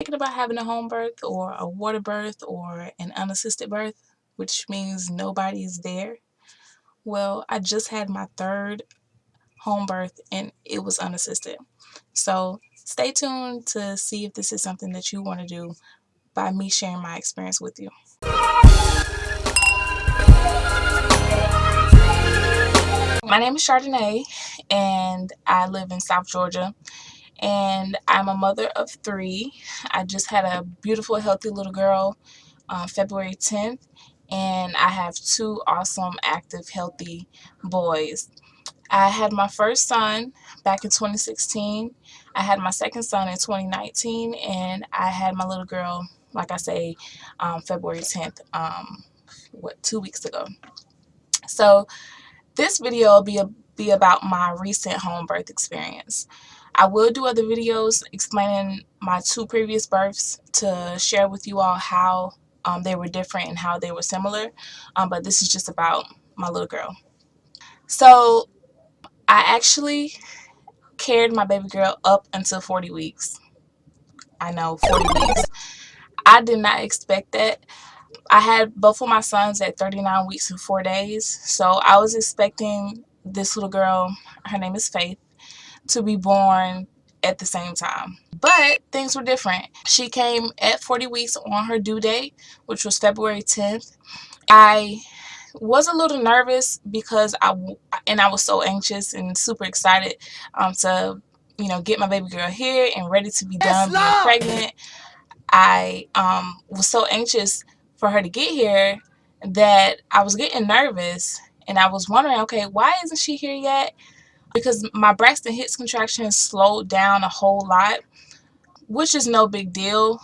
Thinking about having a home birth or a water birth or an unassisted birth, which means nobody is there. Well, I just had my third home birth and it was unassisted. So stay tuned to see if this is something that you want to do by me sharing my experience with you. My name is Chardonnay and I live in South Georgia, and I'm a mother of 3. I just had a beautiful, healthy little girl February 10th, and I have 2 awesome, active, healthy boys. I had my first son back in 2016. I had my second son in 2019, and I had my little girl, like I say, February 10th, 2 weeks ago. So this video will be about my recent home birth experience. I will do other videos explaining my 2 previous births to share with you all how they were different and how they were similar, but this is just about my little girl. So I actually carried my baby girl up until 40 weeks. I know, 40 weeks. I did not expect that. I had both of my sons at 39 weeks and 4 days, so I was expecting this little girl, her name is Faith, to be born at the same time. But things were different. She came at 40 weeks on her due date, which was February 10th. I was a little nervous because I was so anxious and super excited to get my baby girl here and ready to be done being pregnant. I was so anxious for her to get here that I was getting nervous, and I was wondering, okay, why isn't she here yet? Because my Braxton Hicks contractions slowed down a whole lot, which is no big deal.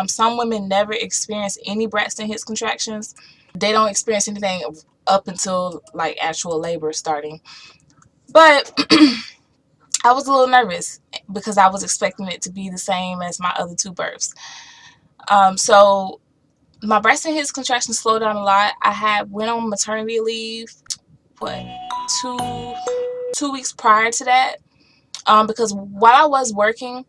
Some women never experience any Braxton Hicks contractions. They don't experience anything up until like actual labor starting. But I was a little nervous because I was expecting it to be the same as my other 2 births. So my Braxton Hicks contractions slowed down a lot. I went on maternity leave, two weeks prior to that, because while I was working,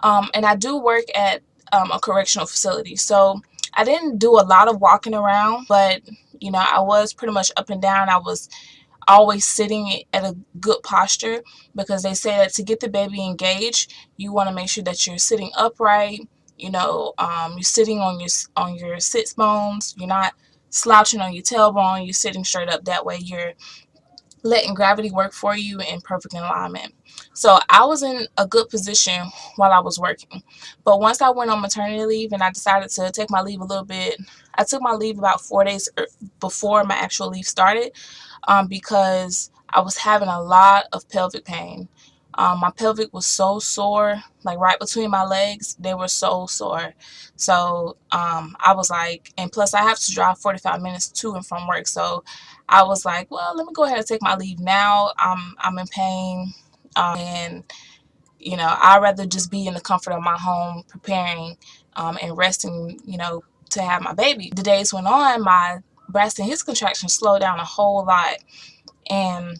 and I do work at a correctional facility, so I didn't do a lot of walking around, but I was pretty much up and down. I was always sitting at a good posture because they say that to get the baby engaged, you want to make sure that you're sitting upright. You're sitting on your sits bones. You're not slouching on your tailbone. You're sitting straight up. That way, you're letting gravity work for you in perfect alignment. So I was in a good position while I was working. But once I went on maternity leave and I decided to take my leave a little bit, I took my leave about 4 days before my actual leave started, because I was having a lot of pelvic pain. My pelvic was so sore, like right between my legs. They were so sore. So I was like, and plus I have to drive 45 minutes to and from work. So I was like, well, let me go ahead and take my leave now. I'm in pain, and I'd rather just be in the comfort of my home, preparing and resting, to have my baby. The days went on, my Braxton Hicks contractions slowed down a whole lot, and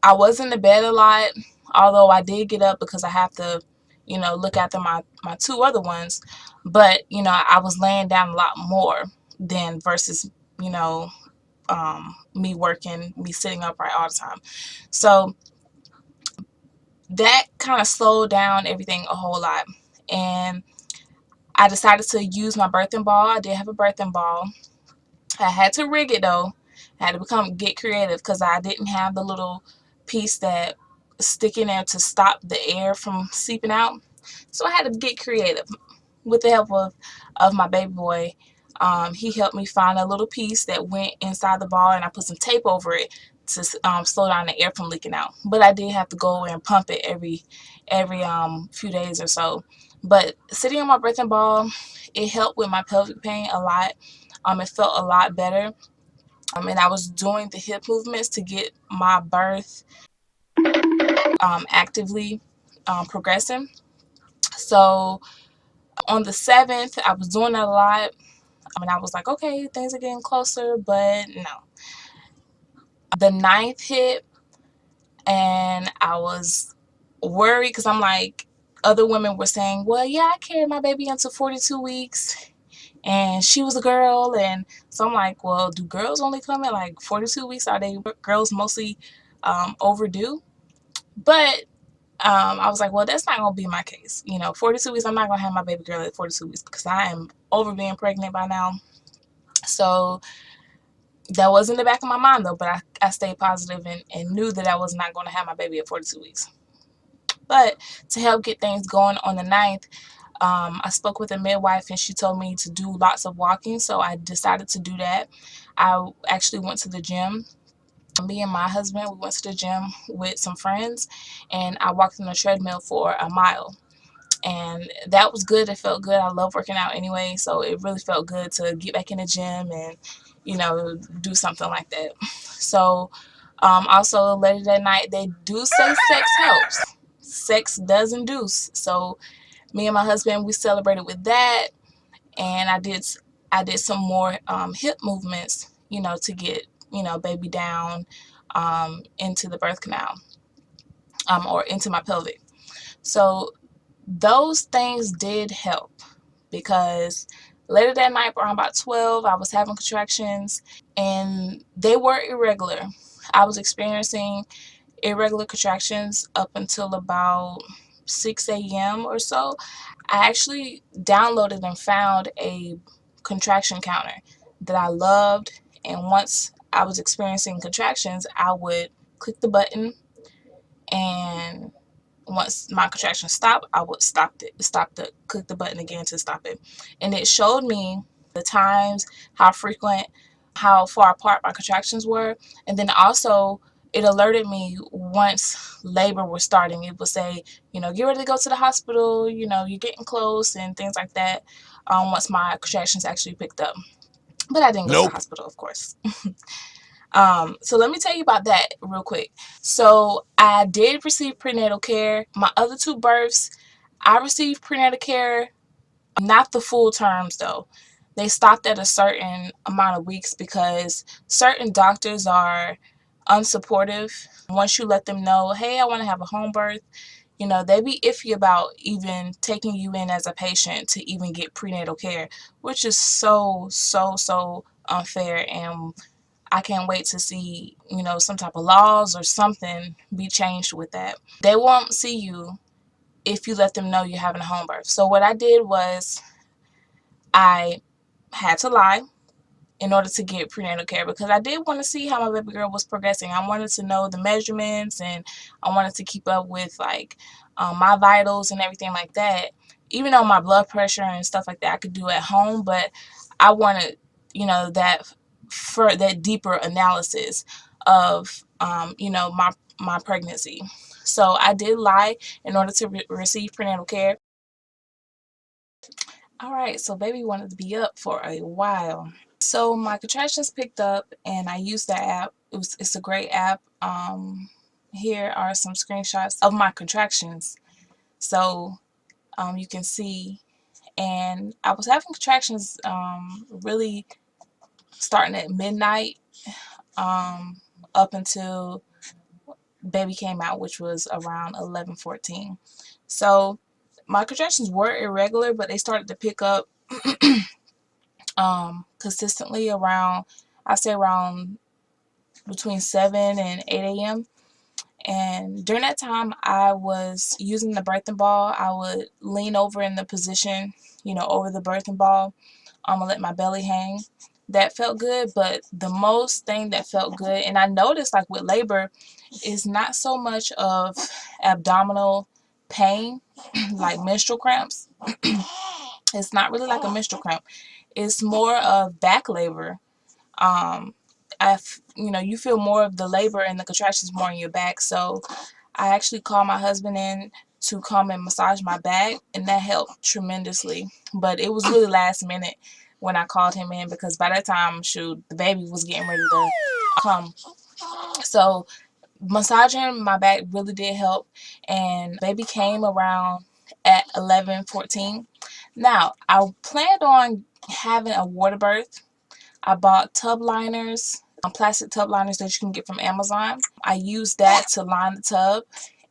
I was in the bed a lot, although I did get up because I have to, look after my 2 other ones. But, I was laying down a lot more than versus, me working, me sitting upright all the time. So that kind of slowed down everything a whole lot. And I decided to use my birthing ball. I did have a birthing ball. I had to rig it though. I had to get creative because I didn't have the little piece that stick in there to stop the air from seeping out. So I had to get creative with the help of my baby boy. He helped me find a little piece that went inside the ball, and I put some tape over it to slow down the air from leaking out. But I did have to go and pump it every few days or so. But sitting on my birthing ball, it helped with my pelvic pain a lot. It felt a lot better. And I was doing the hip movements to get my birth actively progressing. So on the 7th, I was doing that a lot. And I was like, okay, things are getting closer, but no. The 9th hit, and I was worried because I'm like, other women were saying, well, yeah, I carried my baby until 42 weeks and she was a girl. And so I'm like, well, do girls only come at like 42 weeks? Are they girls mostly overdue? But I was like, well, that's not going to be my case. 42 weeks, I'm not going to have my baby girl at 42 weeks because I am over being pregnant by now. So that was in the back of my mind, though, but I stayed positive and knew that I was not going to have my baby at 42 weeks. But to help get things going on the 9th, I spoke with a midwife and she told me to do lots of walking, so I decided to do that. I actually went to the gym. Me and my husband, we went to the gym with some friends and I walked on the treadmill for a mile. And that was good. It felt good. I love working out anyway, so it really felt good to get back in the gym and, do something like that. So also later that night, they do say sex helps. Sex does induce. So me and my husband, we celebrated with that, and I did some more hip movements, to get baby down into the birth canal or into my pelvic. So those things did help because later that night, around about 12, I was having contractions and they were irregular. I was experiencing irregular contractions up until about 6 a.m. or so. I actually downloaded and found a contraction counter that I loved, and once I was experiencing contractions, I would click the button, and once my contractions stopped, I would click the button again to stop it. And it showed me the times, how frequent, how far apart my contractions were. And then also it alerted me once labor was starting. It would say, get ready to go to the hospital, you're getting close and things like that. Once my contractions actually picked up. But I didn't go to the hospital, of course. So let me tell you about that real quick. So I did receive prenatal care. My other two births, I received prenatal care, not the full terms though. They stopped at a certain amount of weeks because certain doctors are unsupportive. Once you let them know, hey, I want to have a home birth, they be iffy about even taking you in as a patient to even get prenatal care, which is so unfair. And I can't wait to see, some type of laws or something be changed with that. They won't see you if you let them know you're having a home birth. So what I did was I had to lie in order to get prenatal care because I did want to see how my baby girl was progressing. I wanted to know the measurements and I wanted to keep up with my vitals and everything like that. Even though my blood pressure and stuff like that I could do at home, but I wanted, that for that deeper analysis of, my pregnancy. So I did lie in order to receive prenatal care. All right, so baby wanted to be up for a while. So my contractions picked up and I used that app. It's a great app. Here are some screenshots of my contractions. So you can see, and I was having contractions really starting at midnight up until baby came out, which was around 11:14. So my contractions were irregular, but they started to pick up consistently around, I say around between 7 and 8 a.m. And during that time, I was using the birthing ball. I would lean over in the position, over the birthing ball, and let my belly hang. That felt good, but the most thing that felt good, and I noticed like with labor, is not so much of abdominal pain, like menstrual cramps. It's not really like a menstrual cramp. It's more of back labor. You feel more of the labor and the contractions more in your back. So I actually called my husband in to come and massage my back, and that helped tremendously. But it was really last minute when I called him in because by that time, shoot, the baby was getting ready to come. So massaging my back really did help, and baby came around at 11:14. Now, I planned on having a water birth. I bought tub liners, plastic tub liners that you can get from Amazon. I used that to line the tub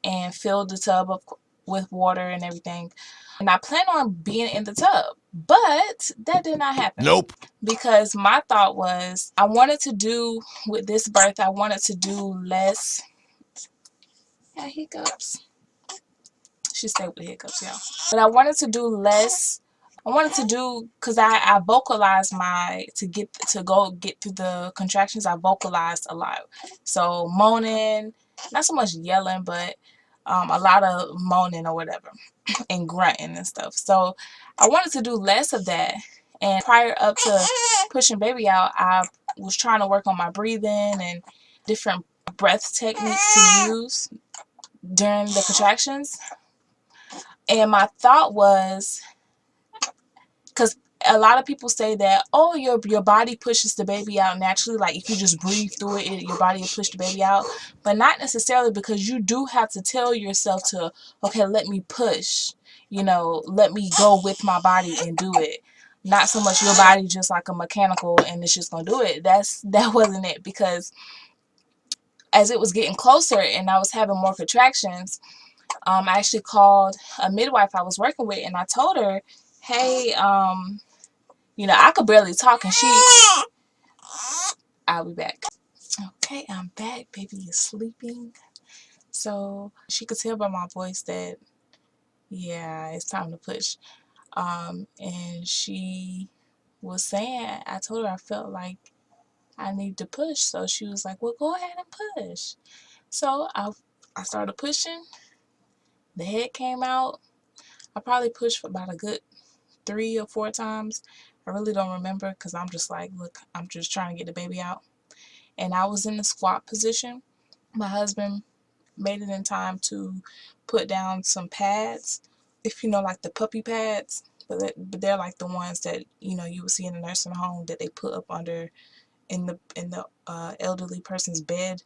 and fill the tub up with water and everything. And I plan on being in the tub, but that did not happen. Nope. Because my thought was, I wanted to do, with this birth, I wanted to do less. Yeah, hiccups. She stayed with the hiccups, y'all. But I wanted to do less. I wanted to do, because I vocalized to go get through the contractions, I vocalized a lot. So moaning, not so much yelling, but a lot of moaning or whatever and grunting and stuff. So I wanted to do less of that. And prior up to pushing baby out, I was trying to work on my breathing and different breath techniques to use during the contractions. And my thought was, because a lot of people say that, oh, your body pushes the baby out naturally, like if you just breathe through it, your body will push the baby out. But not necessarily, because you do have to tell yourself to, okay, let me push, let me go with my body and do it. Not so much your body just like a mechanical and it's just gonna do it. That wasn't it. Because as it was getting closer and I was having more contractions, I actually called a midwife I was working with, and I told her, hey, I could barely talk, and I'll be back. Okay, I'm back. Baby is sleeping. So she could tell by my voice that, yeah, it's time to push. And she was saying, I told her I felt like I need to push. So she was like, well, go ahead and push. So I started pushing. The head came out. I probably pushed for about a good 3 or 4 times. I really don't remember, because I'm just like, look, I'm just trying to get the baby out. And I was in the squat position. My husband made it in time to put down some pads, if you know, like the puppy pads, but they're like the ones that you would see in a nursing home that they put up under in the elderly person's bed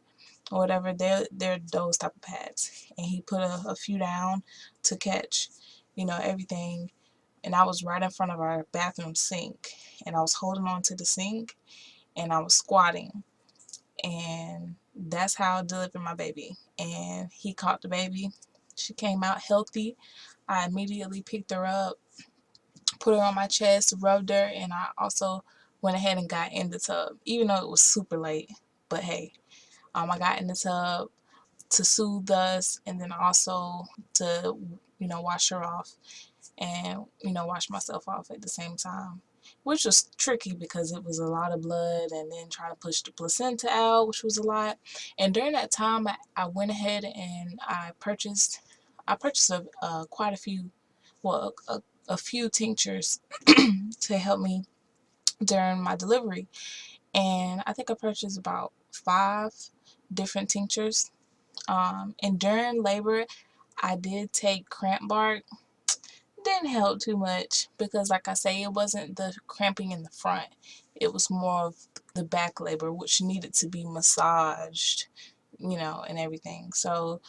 or whatever. They're those type of pads. And he put a few down to catch everything. And I was right in front of our bathroom sink, and I was holding on to the sink, and I was squatting, and that's how I delivered my baby. And he caught the baby. She came out healthy. I immediately picked her up, put her on my chest, rubbed her, and I also went ahead and got in the tub, even though it was super late. But hey, I got in the tub to soothe us, and then also to wash her off, and wash myself off at the same time, which was tricky because it was a lot of blood, and then trying to push the placenta out, which was a lot. And during that time, I went ahead and I purchased quite a few, well, a few tinctures to help me during my delivery. And I think I purchased about 5 different tinctures. And during labor, I did take cramp bark. Didn't help too much, because like I say, it wasn't the cramping in the front, it was more of the back labor, which needed to be massaged, and everything. So,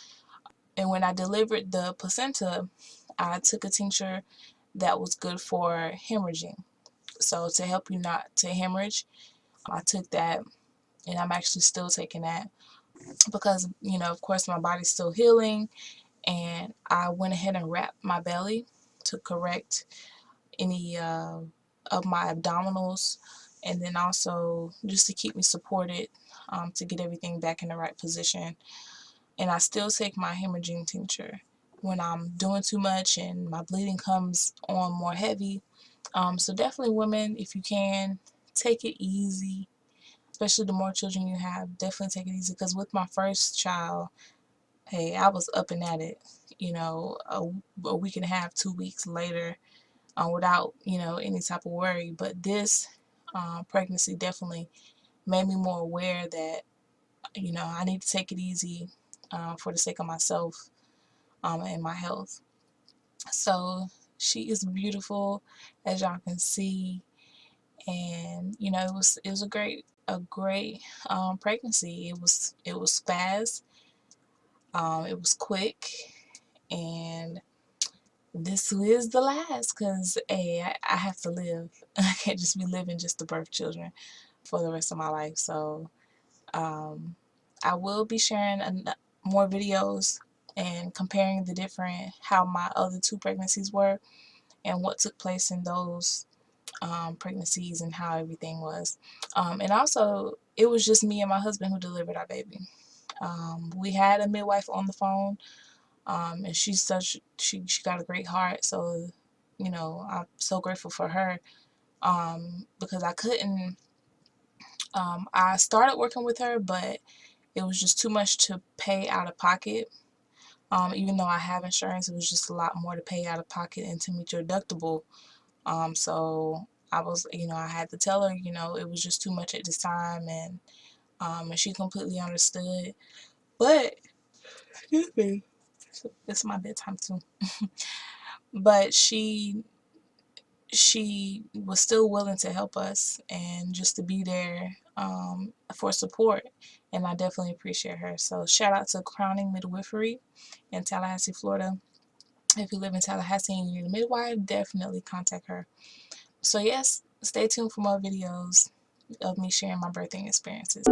and when I delivered the placenta, I took a tincture that was good for hemorrhaging. So to help you not to hemorrhage, I took that, and I'm actually still taking that, because of course my body's still healing. And I went ahead and wrapped my belly to correct any of my abdominals, and then also just to keep me supported, to get everything back in the right position. And I still take my hemorrhaging tincture when I'm doing too much and my bleeding comes on more heavy. So definitely, women, if you can, take it easy, especially the more children you have. Definitely take it easy, because with my first child, hey, I was up and at it, a week and a half, 2 weeks later, without any type of worry. But this pregnancy definitely made me more aware that I need to take it easy, for the sake of myself, and my health. So she is beautiful, as y'all can see. And it was a great pregnancy. It was fast, it was quick, and this is the last, because hey, I have to live. I can't just be living just to birth children for the rest of my life. So I will be sharing more videos and comparing the different, how my other 2 pregnancies were and what took place in those pregnancies and how everything was. And also, it was just me and my husband who delivered our baby. We had a midwife on the phone, and she got a great heart. So, you know, I'm so grateful for her, because I couldn't. I started working with her, but it was just too much to pay out of pocket. Even though I have insurance, it was just a lot more to pay out of pocket and to meet your deductible. So I was, you know, I had to tell her, you know, it was just too much at this time, and she completely understood. But excuse me, it's my bedtime too. But she was still willing to help us and just to be there, for support, and I definitely appreciate her. So shout out to Crowning Midwifery in Tallahassee, Florida. If you live in Tallahassee and you need a midwife, definitely contact her. So yes, stay tuned for more videos of me sharing my birthing experiences.